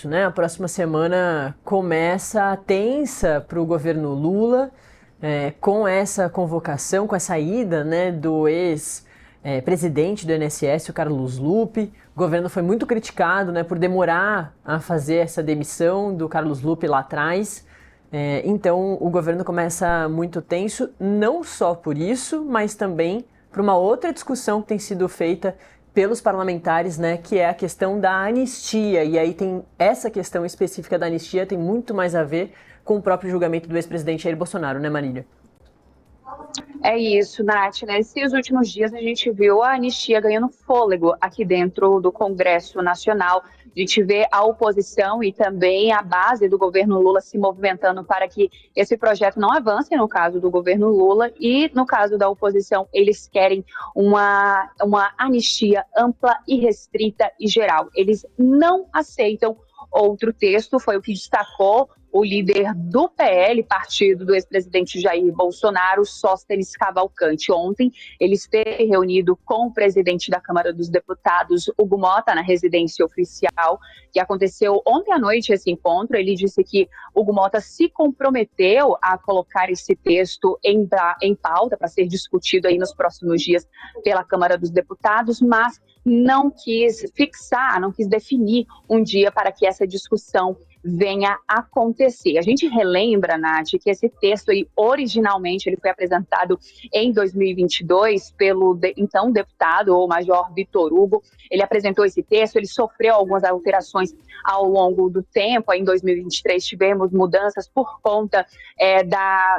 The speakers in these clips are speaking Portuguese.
tenso, né? A próxima semana começa tensa para o governo Lula, com essa convocação, com essa ida, né, do ex-presidente do INSS, o Carlos Lupe. O governo foi muito criticado, né, por demorar a fazer essa demissão do Carlos Lupe lá atrás. Então o governo começa muito tenso, não só por isso, mas também por uma outra discussão que tem sido feita pelos parlamentares, né, que é a questão da anistia. E aí tem essa questão específica da anistia, tem muito mais a ver com o próprio julgamento do ex-presidente Jair Bolsonaro, né, Marília? É isso, Nath. Nesses últimos dias a gente viu a anistia ganhando fôlego aqui dentro do Congresso Nacional. A gente vê a oposição e também a base do governo Lula se movimentando para que esse projeto não avance, no caso do governo Lula, e no caso da oposição, eles querem uma anistia ampla e restrita e geral. Eles não aceitam outro texto, foi o que destacou o líder do PL, partido do ex-presidente Jair Bolsonaro, Sóstenes Cavalcante. Ontem, ele esteve reunido com o presidente da Câmara dos Deputados, Hugo Motta, na residência oficial, que aconteceu ontem à noite esse encontro. Ele disse que Hugo Motta se comprometeu a colocar esse texto em pauta para ser discutido aí nos próximos dias pela Câmara dos Deputados, mas não quis fixar, não quis definir um dia para que essa discussão venha acontecer. A gente relembra, Nath, que esse texto originalmente ele foi apresentado em 2022 pelo então deputado, o Major Vitor Hugo. Ele apresentou esse texto, ele sofreu algumas alterações ao longo do tempo. Aí, em 2023 tivemos mudanças por conta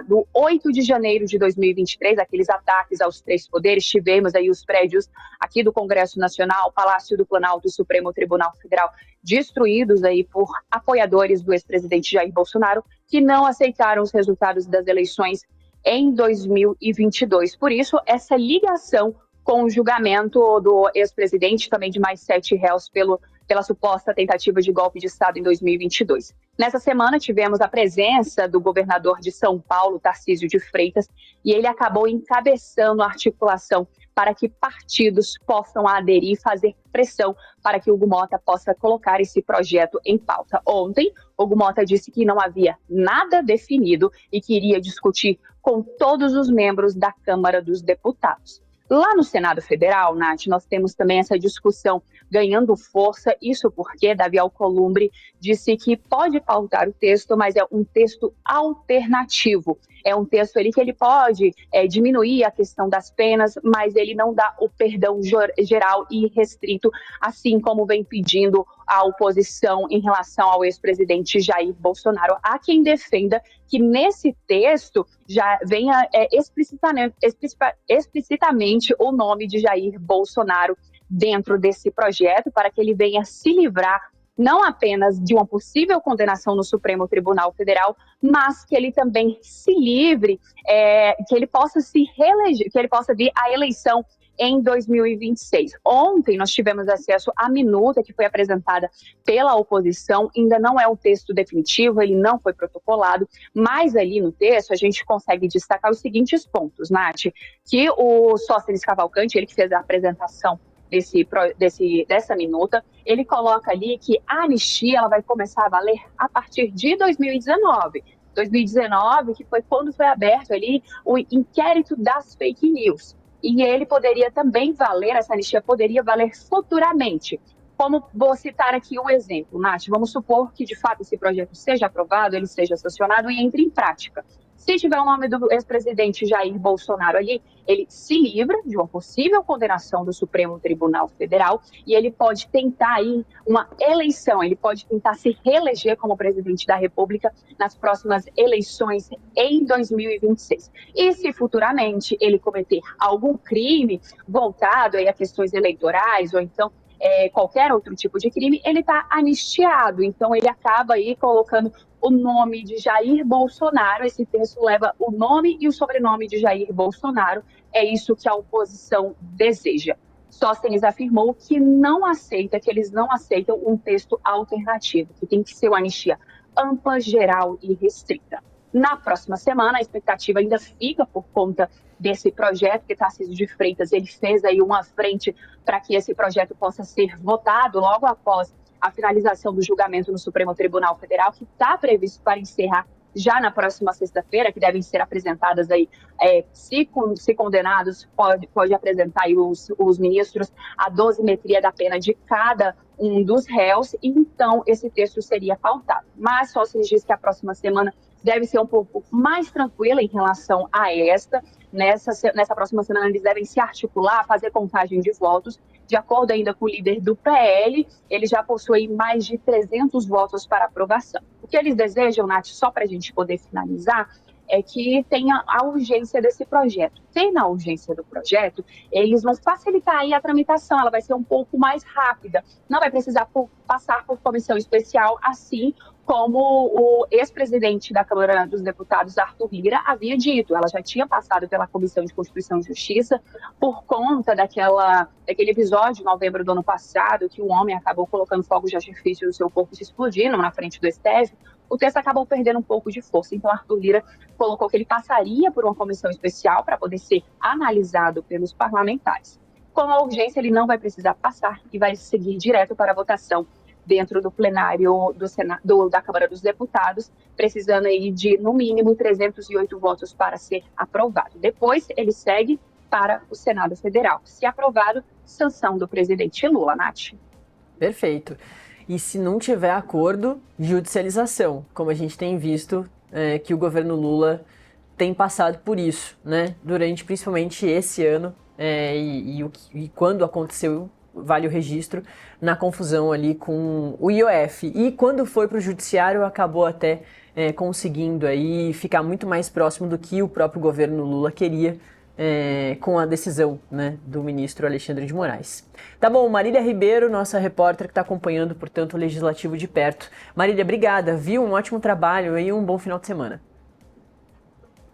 do 8 de janeiro de 2023, aqueles ataques aos três poderes. Tivemos aí os prédios aqui do Congresso Nacional, Palácio do Planalto e Supremo Tribunal Federal destruídos aí por apoiadores do ex-presidente Jair Bolsonaro, que não aceitaram os resultados das eleições em 2022. Por isso, essa ligação com o julgamento do ex-presidente, também de mais 7 réus pela suposta tentativa de golpe de Estado em 2022. Nessa semana, tivemos a presença do governador de São Paulo, Tarcísio de Freitas, e ele acabou encabeçando a articulação para que partidos possam aderir e fazer pressão para que Hugo Motta possa colocar esse projeto em pauta. Ontem, Hugo Motta disse que não havia nada definido e que iria discutir com todos os membros da Câmara dos Deputados. Lá no Senado Federal, Nath, nós temos também essa discussão ganhando força, isso porque Davi Alcolumbre disse que pode pautar o texto, mas é um texto alternativo. É um texto ali que ele pode diminuir a questão das penas, mas ele não dá o perdão geral e restrito, assim como vem pedindo a oposição em relação ao ex-presidente Jair Bolsonaro. Há quem defenda que nesse texto já venha explicitamente o nome de Jair Bolsonaro dentro desse projeto, para que ele venha se livrar não apenas de uma possível condenação no Supremo Tribunal Federal, mas que ele também se livre, que ele possa se reeleger, que ele possa vir à eleição em 2026. Ontem nós tivemos acesso à minuta que foi apresentada pela oposição, ainda não é um texto definitivo, ele não foi protocolado, mas ali no texto a gente consegue destacar os seguintes pontos, Nath, que o Sóstenes Cavalcante, ele que fez a apresentação dessa minuta, ele coloca ali que a anistia ela vai começar a valer a partir de 2019. 2019, que foi quando foi aberto ali o inquérito das fake news. E ele poderia também valer, essa anistia poderia valer futuramente. Como vou citar aqui um exemplo, Nath, vamos supor que de fato esse projeto seja aprovado, ele seja sancionado e entre em prática. Se tiver o nome do ex-presidente Jair Bolsonaro ali, ele se livra de uma possível condenação do Supremo Tribunal Federal e ele pode tentar aí uma eleição, ele pode tentar se reeleger como presidente da República nas próximas eleições em 2026. E se futuramente ele cometer algum crime voltado aí a questões eleitorais ou então qualquer outro tipo de crime, ele está anistiado. Então, ele acaba aí colocando o nome de Jair Bolsonaro. Esse texto leva o nome e o sobrenome de Jair Bolsonaro. É isso que a oposição deseja. Sóstenes afirmou que eles não aceitam um texto alternativo, que tem que ser uma anistia ampla, geral e restrita. Na próxima semana, a expectativa ainda fica por conta desse projeto que Tarcísio de Freitas ele fez aí uma frente para que esse projeto possa ser votado logo após a finalização do julgamento no Supremo Tribunal Federal, que está previsto para encerrar já na próxima sexta-feira, que devem ser apresentadas aí, se condenados, pode apresentar aí os ministros a dosimetria da pena de cada um dos réus, então esse texto seria pautado. Mas só se diz que a próxima semana deve ser um pouco mais tranquila em relação a esta. Nessa próxima semana eles devem se articular, fazer contagem de votos. De acordo ainda com o líder do PL, ele já possui mais de 300 votos para aprovação. O que eles desejam, Nath, só para a gente poder finalizar, é que tenha a urgência desse projeto. Tendo a urgência do projeto, eles vão facilitar aí a tramitação, ela vai ser um pouco mais rápida. Não vai precisar passar por comissão especial, assim como o ex-presidente da Câmara dos Deputados, Arthur Lira, havia dito. Ela já tinha passado pela Comissão de Constituição e Justiça por conta daquele episódio, em novembro do ano passado, que um homem acabou colocando fogos de artifício no seu corpo e se explodindo na frente do STF. O texto acabou perdendo um pouco de força. Então, Arthur Lira colocou que ele passaria por uma comissão especial para poder ser analisado pelos parlamentares. Com a urgência, ele não vai precisar passar e vai seguir direto para a votação dentro do plenário da Câmara dos Deputados, precisando aí de, no mínimo, 308 votos para ser aprovado. Depois, ele segue para o Senado Federal. Se aprovado, sanção do presidente Lula, Nath. Perfeito. E se não tiver acordo, judicialização, como a gente tem visto que o governo Lula tem passado por isso, né? Durante principalmente esse ano e quando aconteceu, vale o registro, na confusão ali com o IOF. E quando foi para o judiciário, acabou até conseguindo aí ficar muito mais próximo do que o próprio governo Lula queria, com a decisão, né, do ministro Alexandre de Moraes. Tá bom, Marília Ribeiro, nossa repórter que está acompanhando, portanto, o Legislativo de perto. Marília, obrigada, viu? Um ótimo trabalho e um bom final de semana.